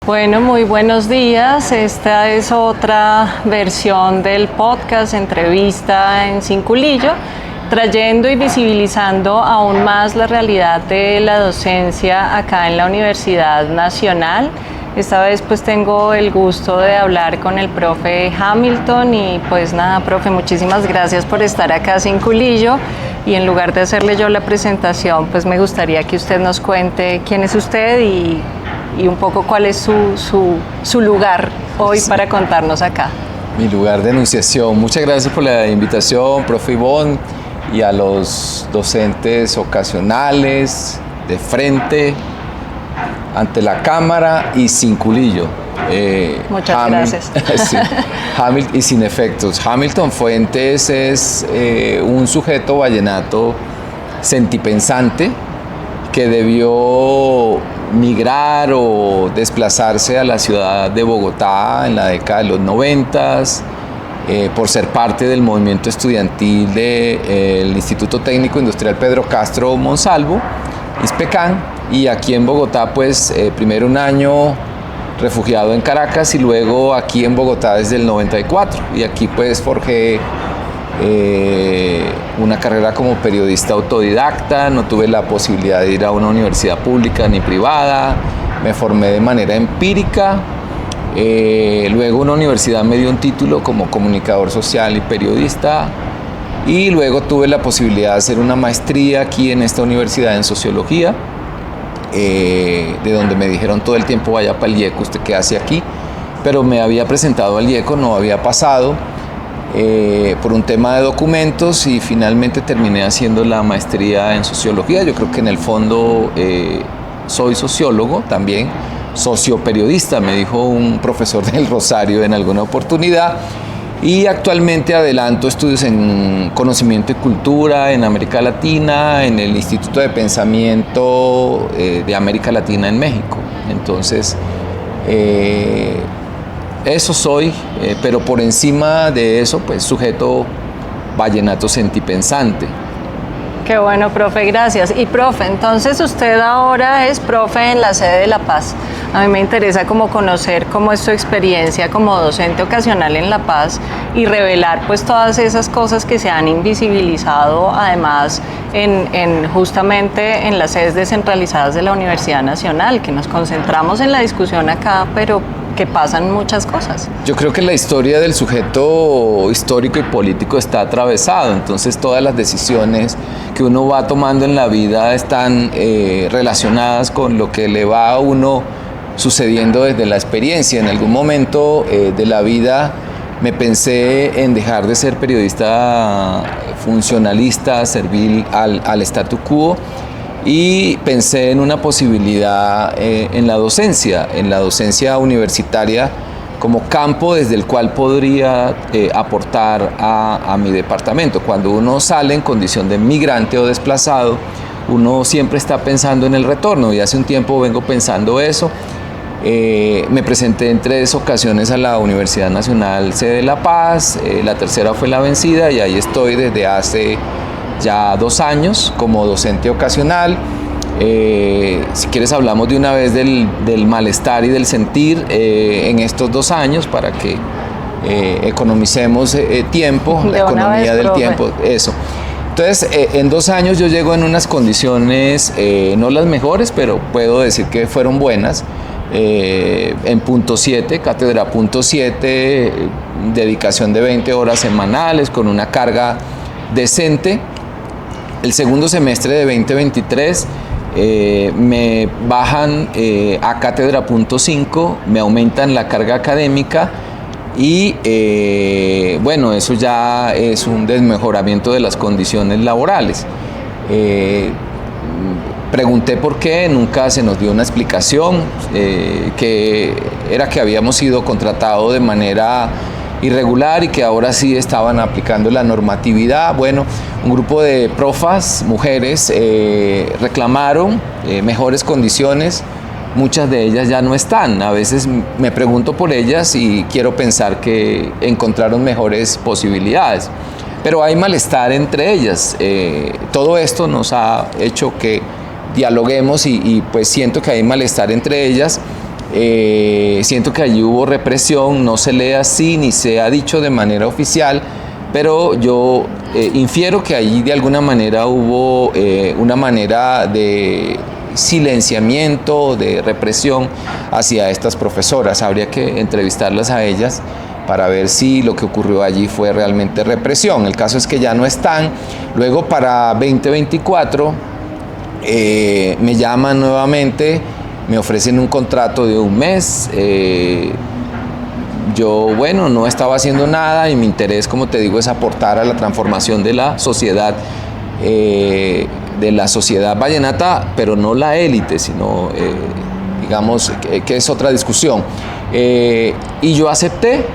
Bueno, muy buenos días. Esta es otra versión del podcast Entrevista en Cinculillo, trayendo y visibilizando aún más la realidad de la docencia acá en la Universidad Nacional. Esta vez pues tengo el gusto de hablar con el profe Hamilton y pues nada, profe, muchísimas gracias por estar acá en Cinculillo. Y en lugar de hacerle yo la presentación, pues me gustaría que usted nos cuente quién es usted y un poco cuál es su lugar hoy para contarnos acá. Mi lugar de enunciación. Muchas gracias por la invitación, profe Ivonne, y a los docentes ocasionales, de frente, ante la cámara y Cinculillo. Muchas gracias. Sí, y sin efectos. Hamilton Fuentes es un sujeto vallenato sentipensante que debió migrar o desplazarse a la ciudad de Bogotá en la década de los 90 por ser parte del movimiento estudiantil del Instituto Técnico Industrial Pedro Castro Monsalvo, ISPECAN, y aquí en Bogotá pues primero un año refugiado en Caracas y luego aquí en Bogotá desde el 94, y aquí pues forjé una carrera como periodista autodidacta. No tuve la posibilidad de ir a una universidad pública ni privada, me formé de manera empírica. Luego una universidad me dio un título como comunicador social y periodista, y luego tuve la posibilidad de hacer una maestría aquí en esta universidad en sociología, de donde me dijeron todo el tiempo: vaya para el IECO, ¿usted qué hace aquí? Pero me había presentado al IECO, no había pasado por un tema de documentos, y finalmente terminé haciendo la maestría en sociología. Yo creo que en el fondo soy sociólogo también, socioperiodista, me dijo un profesor del Rosario en alguna oportunidad, y actualmente adelanto estudios en conocimiento y cultura en América Latina, en el Instituto de Pensamiento de América Latina en México. Entonces, eso soy, pero por encima de eso, pues sujeto vallenato sentipensante. Qué bueno, profe, gracias. Y profe, entonces usted ahora es profe en la sede de La Paz. A mí me interesa como conocer cómo es su experiencia como docente ocasional en La Paz y revelar pues todas esas cosas que se han invisibilizado además justamente en las sedes descentralizadas de la Universidad Nacional, que nos concentramos en la discusión acá, pero que pasan muchas cosas. Yo creo que la historia del sujeto histórico y político está atravesado, entonces todas las decisiones que uno va tomando en la vida están relacionadas con lo que le va a uno sucediendo desde la experiencia. En algún momento de la vida me pensé en dejar de ser periodista funcionalista, servil al statu quo, y pensé en una posibilidad en la docencia universitaria como campo desde el cual podría aportar a mi departamento. Cuando uno sale en condición de migrante o desplazado, uno siempre está pensando en el retorno, y hace un tiempo vengo pensando eso. Me presenté en 3 ocasiones a la Universidad Nacional sede de La Paz, la tercera fue la vencida, y ahí estoy desde hace ya 2 años como docente ocasional. Si quieres hablamos de una vez del malestar y del sentir en estos 2 años para que economicemos tiempo, la economía del tiempo, eso. Entonces, en 2 años yo llego en unas condiciones, no las mejores, pero puedo decir que fueron buenas. En punto 7, cátedra punto 7, dedicación de 20 horas semanales con una carga decente. El segundo semestre de 2023 me bajan a cátedra punto 5, me aumentan la carga académica, y bueno, eso ya es un desmejoramiento de las condiciones laborales. Pregunté por qué, nunca se nos dio una explicación, que era que habíamos sido contratados de manera irregular y que ahora sí estaban aplicando la normatividad. Bueno, un grupo de profas, mujeres, reclamaron mejores condiciones. Muchas de ellas ya no están. A veces me pregunto por ellas y quiero pensar que encontraron mejores posibilidades. Pero hay malestar entre ellas. Todo esto nos ha hecho que dialoguemos y pues siento que hay malestar entre ellas. Siento que allí hubo represión, no se lee así ni se ha dicho de manera oficial, pero yo infiero que allí de alguna manera hubo una manera de silenciamiento, de represión hacia estas profesoras. Habría que entrevistarlas a ellas para ver si lo que ocurrió allí fue realmente represión. El caso es que ya no están. Luego para 2024 me llaman nuevamente, me ofrecen un contrato de 1 mes. Yo, bueno, no estaba haciendo nada y mi interés, como te digo, es aportar a la transformación de la sociedad vallenata, pero no la élite, sino, digamos, que es otra discusión. Y yo acepté,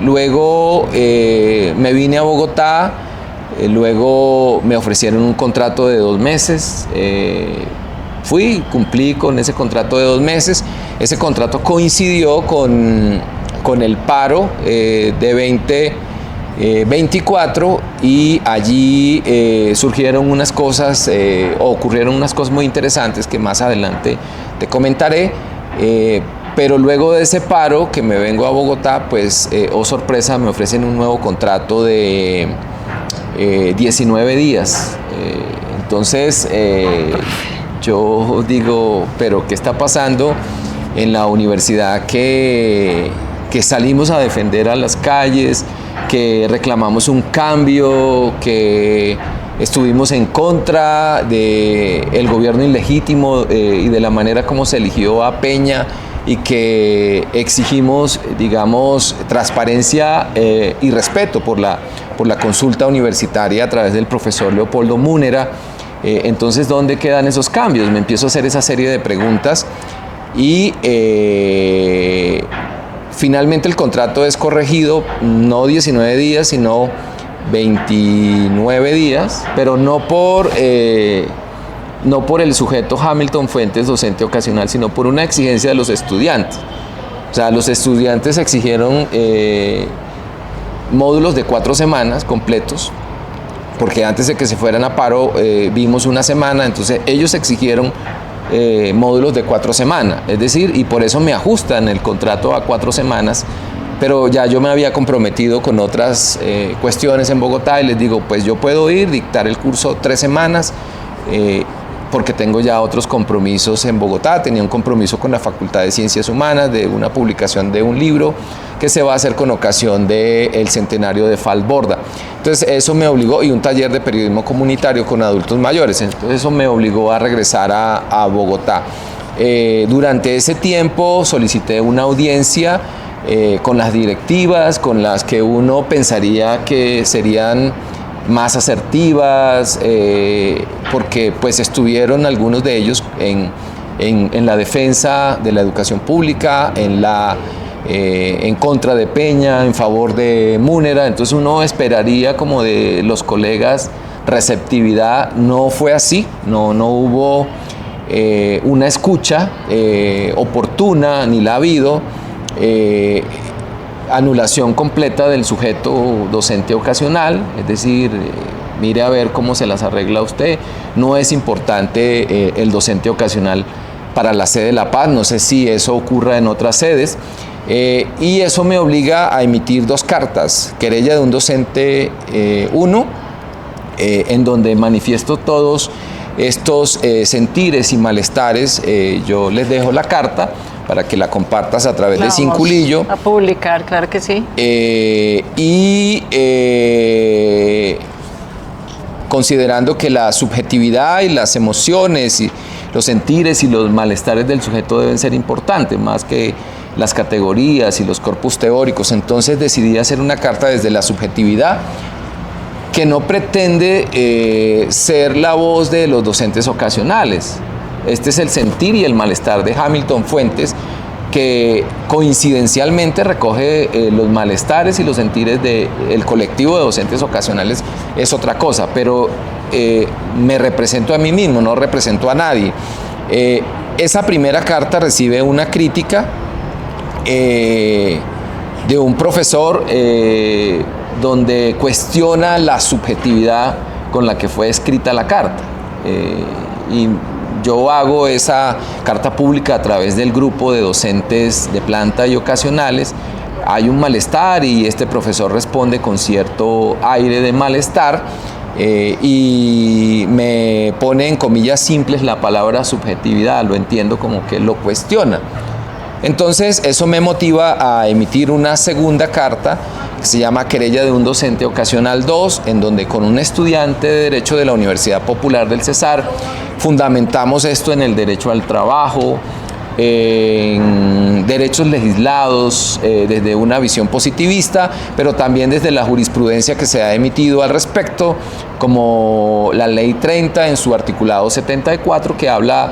luego me vine a Bogotá, luego me ofrecieron un contrato de 2 meses, cumplí con ese contrato de 2 meses, ese contrato coincidió con el paro de 2024 y allí surgieron unas cosas, ocurrieron unas cosas muy interesantes que más adelante te comentaré, pero luego de ese paro que me vengo a Bogotá, pues, oh sorpresa, me ofrecen un nuevo contrato de 19 días. Entonces, yo digo, pero ¿qué está pasando en la universidad que salimos a defender a las calles, que reclamamos un cambio, que estuvimos en contra del gobierno ilegítimo y de la manera como se eligió a Peña y que exigimos, digamos, transparencia y respeto por la consulta universitaria a través del profesor Leopoldo Múnera? Entonces, ¿dónde quedan esos cambios? Me empiezo a hacer esa serie de preguntas y finalmente el contrato es corregido, no 19 días, sino 29 días, pero no por el sujeto Hamilton Fuentes, docente ocasional, sino por una exigencia de los estudiantes. O sea, los estudiantes exigieron módulos de 4 semanas completos, porque antes de que se fueran a paro vimos 1 semana, entonces ellos exigieron módulos de 4 semanas, es decir, y por eso me ajustan el contrato a 4 semanas, pero ya yo me había comprometido con otras cuestiones en Bogotá y les digo, pues yo puedo ir, dictar el curso 3 semanas, porque tengo ya otros compromisos en Bogotá. Tenía un compromiso con la Facultad de Ciencias Humanas de una publicación de un libro que se va a hacer con ocasión del centenario de Falborda. Entonces eso me obligó, y un taller de periodismo comunitario con adultos mayores, entonces eso me obligó a regresar a Bogotá. Durante ese tiempo solicité una audiencia con las directivas, con las que uno pensaría que serían más asertivas, porque pues estuvieron algunos de ellos en la defensa de la educación pública, en contra de Peña, en favor de Múnera. Entonces uno esperaría como de los colegas receptividad. No fue así, no hubo una escucha oportuna, ni la ha habido. Anulación completa del sujeto docente ocasional, es decir, mire a ver cómo se las arregla usted. No es importante el docente ocasional para la sede de La Paz, no sé si eso ocurra en otras sedes, y eso me obliga a emitir 2 cartas, querella de un docente 1, en donde manifiesto todos estos sentires y malestares. Yo les dejo la carta para que la compartas a través de Cinculillo. A publicar, claro que sí. Considerando que la subjetividad y las emociones y los sentires y los malestares del sujeto deben ser importantes, más que las categorías y los corpus teóricos, entonces decidí hacer una carta desde la subjetividad que no pretende ser la voz de los docentes ocasionales. Este es el sentir y el malestar de Hamilton Fuentes, que coincidencialmente recoge los malestares y los sentires del colectivo de docentes ocasionales. Es otra cosa, pero me represento a mí mismo, no represento a nadie. Esa primera carta recibe una crítica de un profesor donde cuestiona la subjetividad con la que fue escrita la carta. Y yo hago esa carta pública a través del grupo de docentes de planta y ocasionales. Hay un malestar y este profesor responde con cierto aire de malestar y me pone en comillas simples la palabra subjetividad, lo entiendo como que lo cuestiona. Entonces eso me motiva a emitir una segunda carta que se llama Querella de un docente ocasional 2, en donde con un estudiante de Derecho de la Universidad Popular del Cesar fundamentamos esto en el derecho al trabajo, en derechos legislados desde una visión positivista, pero también desde la jurisprudencia que se ha emitido al respecto, como la Ley 30 en su articulado 74, que habla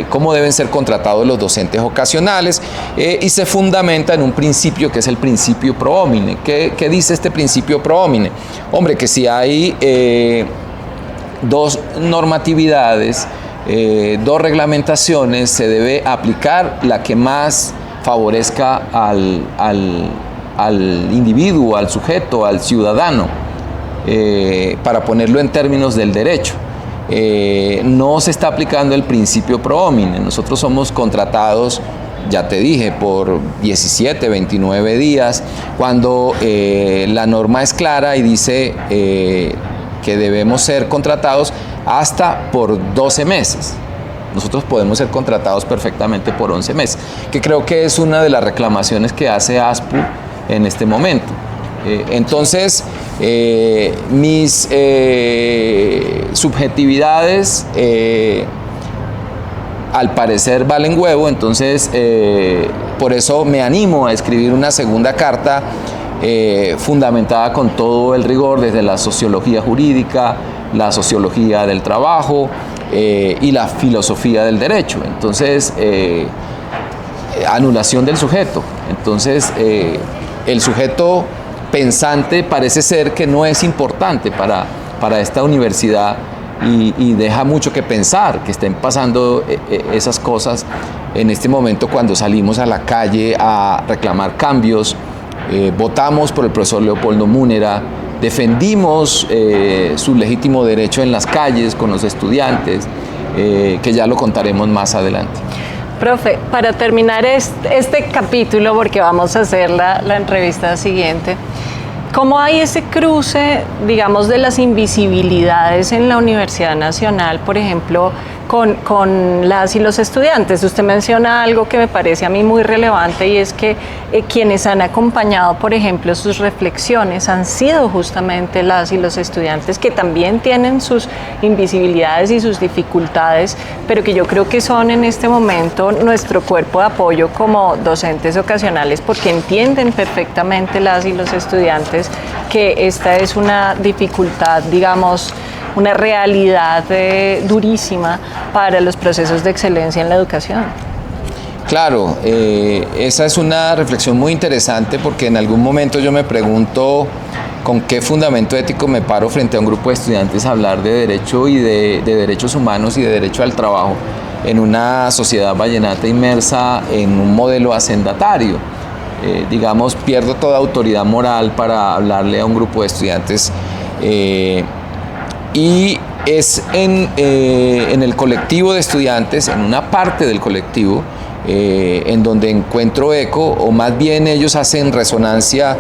cómo deben ser contratados los docentes ocasionales, y se fundamenta en un principio que es el principio pro homine. ¿Qué dice este principio pro homine? Hombre, que si hay dos normatividades, dos reglamentaciones, se debe aplicar la que más favorezca al individuo, al sujeto, al ciudadano, para ponerlo en términos del derecho. No se está aplicando el principio pro homine. Nosotros somos contratados, ya te dije, por 17, 29 días, cuando la norma es clara y dice que debemos ser contratados hasta por 12 meses. Nosotros podemos ser contratados perfectamente por 11 meses, que creo que es una de las reclamaciones que hace ASPU en este momento. Entonces, mis subjetividades al parecer valen huevo, entonces por eso me animo a escribir una segunda carta fundamentada con todo el rigor desde la sociología jurídica, la sociología del trabajo y la filosofía del derecho. Entonces, anulación del sujeto. Entonces, el sujeto pensante parece ser que no es importante para esta universidad y deja mucho que pensar que estén pasando esas cosas en este momento cuando salimos a la calle a reclamar cambios. Votamos por el profesor Leopoldo Múnera, defendimos su legítimo derecho en las calles con los estudiantes, que ya lo contaremos más adelante. Profe, para terminar este capítulo, porque vamos a hacer la entrevista siguiente, ¿cómo hay ese cruce, digamos, de las invisibilidades en la Universidad Nacional, por ejemplo, con las y los estudiantes? Usted menciona algo que me parece a mí muy relevante, y es que quienes han acompañado, por ejemplo, sus reflexiones han sido justamente las y los estudiantes, que también tienen sus invisibilidades y sus dificultades, pero que yo creo que son en este momento nuestro cuerpo de apoyo como docentes ocasionales, porque entienden perfectamente las y los estudiantes que esta es una dificultad, digamos, una realidad durísima para los procesos de excelencia en la educación. Claro, esa es una reflexión muy interesante, porque en algún momento yo me pregunto con qué fundamento ético me paro frente a un grupo de estudiantes a hablar de derecho y de derechos humanos y de derecho al trabajo en una sociedad vallenata inmersa en un modelo hacendatario. Digamos, pierdo toda autoridad moral para hablarle a un grupo de estudiantes. Y es en el colectivo de estudiantes, en una parte del colectivo, en donde encuentro eco, o más bien ellos hacen resonancia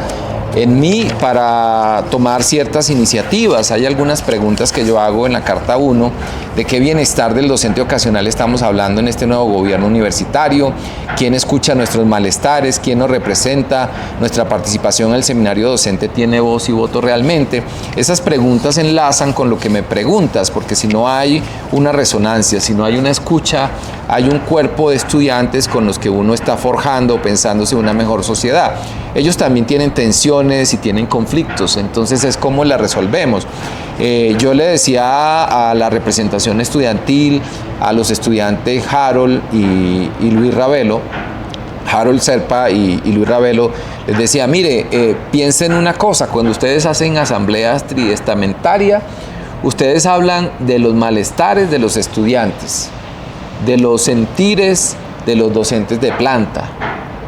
en mí para tomar ciertas iniciativas. Hay algunas preguntas que yo hago en la Carta 1, de qué bienestar del docente ocasional estamos hablando en este nuevo gobierno universitario, quién escucha nuestros malestares, quién nos representa, nuestra participación en el seminario docente tiene voz y voto realmente. Esas preguntas enlazan con lo que me preguntas, porque si no hay una resonancia, si no hay una escucha, hay un cuerpo de estudiantes con los que uno está forjando, pensándose una mejor sociedad. Ellos también tienen tensiones y tienen conflictos, entonces es cómo las resolvemos. Yo le decía a la representación estudiantil, a los estudiantes Harold y Luis Ravelo, Harold Serpa y Luis Ravelo, les decía, mire, piensen una cosa, cuando ustedes hacen asambleas triestamentarias, ustedes hablan de los malestares de los estudiantes, de los sentires de los docentes de planta,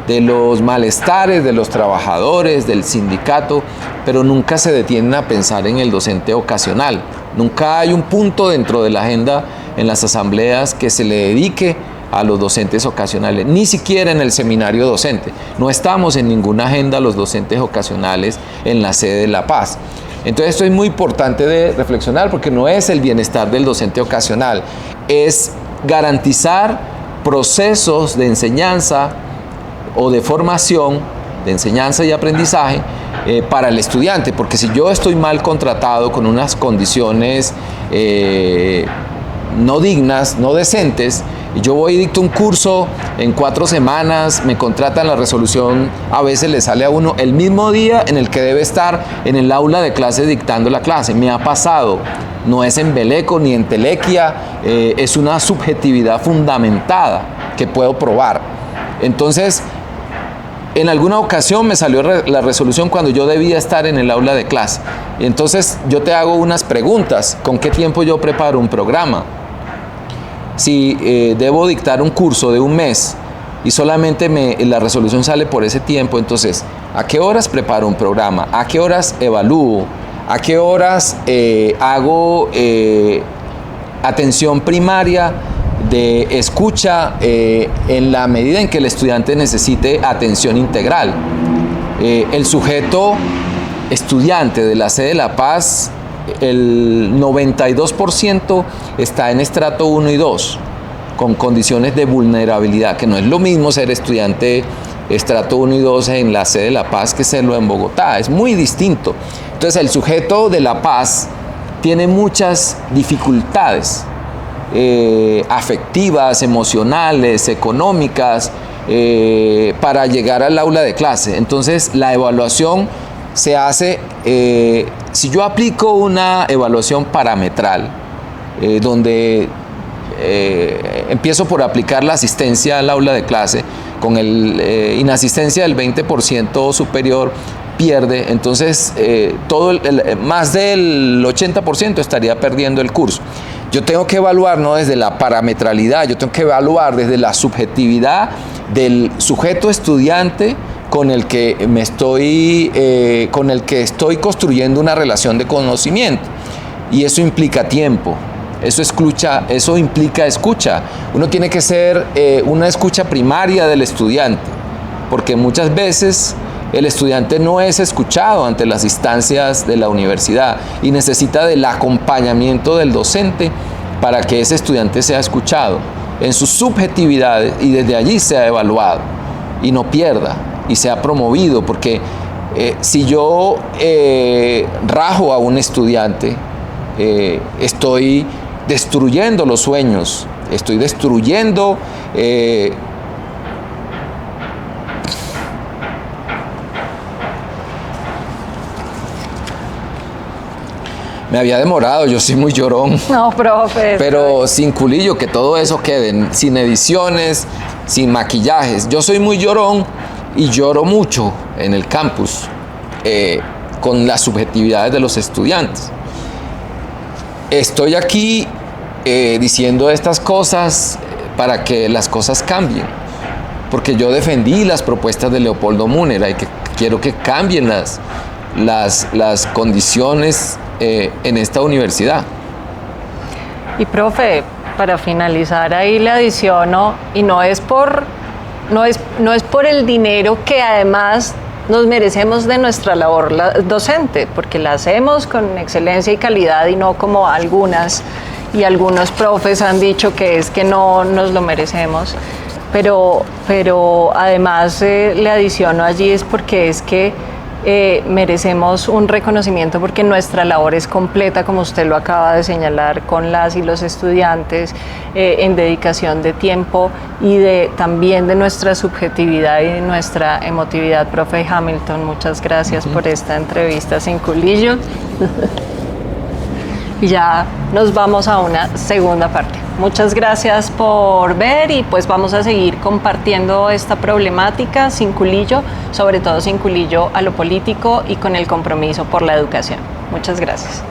de los malestares de los trabajadores, del sindicato, pero nunca se detienen a pensar en el docente ocasional. Nunca hay un punto dentro de la agenda en las asambleas que se le dedique a los docentes ocasionales, ni siquiera en el seminario docente. No estamos en ninguna agenda los docentes ocasionales en la sede de La Paz. Entonces esto es muy importante de reflexionar, porque no es el bienestar del docente ocasional, es garantizar procesos de enseñanza o de formación, de enseñanza y aprendizaje para el estudiante, porque si yo estoy mal contratado con unas condiciones no dignas, no decentes, y yo voy y dicto un curso en 4 semanas, me contratan, la resolución a veces le sale a uno el mismo día en el que debe estar en el aula de clase dictando la clase. Me ha pasado, no es en Beleco ni en Telequia, es una subjetividad fundamentada que puedo probar. Entonces, en alguna ocasión me salió la resolución cuando yo debía estar en el aula de clase. Entonces yo te hago unas preguntas: ¿con qué tiempo yo preparo un programa? Si debo dictar un curso de un mes y solamente la resolución sale por ese tiempo, entonces, ¿a qué horas preparo un programa? ¿A qué horas evalúo? ¿A qué horas hago atención primaria de escucha en la medida en que el estudiante necesite atención integral? El sujeto estudiante de la sede de La Paz, el 92% está en estrato 1 y 2, con condiciones de vulnerabilidad, que no es lo mismo ser estudiante estrato 1 y 2 en la sede de La Paz que serlo en Bogotá, es muy distinto. Entonces el sujeto de La Paz tiene muchas dificultades afectivas, emocionales, económicas, para llegar al aula de clase. Entonces la evaluación se hace, si yo aplico una evaluación parametral, donde empiezo por aplicar la asistencia al aula de clase, con inasistencia del 20% superior, pierde, entonces más del 80% estaría perdiendo el curso. Yo tengo que evaluar no desde la parametralidad, yo tengo que evaluar desde la subjetividad del sujeto estudiante con el que estoy construyendo una relación de conocimiento, y eso implica tiempo, eso implica escucha. Uno tiene que ser una escucha primaria del estudiante, porque muchas veces el estudiante no es escuchado ante las instancias de la universidad y necesita del acompañamiento del docente para que ese estudiante sea escuchado en sus subjetividades y desde allí sea evaluado y no pierda y sea promovido, porque si yo rajo a un estudiante, estoy destruyendo los sueños, estoy destruyendo me había demorado, yo soy muy llorón. No, profe. Pero sin culillo, que todo eso quede, sin ediciones, sin maquillajes. Yo soy muy llorón y lloro mucho en el campus con las subjetividades de los estudiantes. Estoy aquí diciendo estas cosas para que las cosas cambien, porque yo defendí las propuestas de Leopoldo Múnera y que quiero que cambien las condiciones en esta universidad. Y profe, para finalizar ahí le adiciono, y no es por el dinero que además nos merecemos de nuestra labor docente, porque la hacemos con excelencia y calidad y no como algunos profes han dicho que es que no nos lo merecemos, pero además le adiciono allí es porque es que merecemos un reconocimiento, porque nuestra labor es completa, como usted lo acaba de señalar, con las y los estudiantes, en dedicación de tiempo y también de nuestra subjetividad y de nuestra emotividad. Profe Hamilton, muchas gracias por esta entrevista sin culillo. Y ya nos vamos a una segunda parte. Muchas gracias por ver, y pues vamos a seguir compartiendo esta problemática sin culillo, sobre todo sin culillo a lo político y con el compromiso por la educación. Muchas gracias.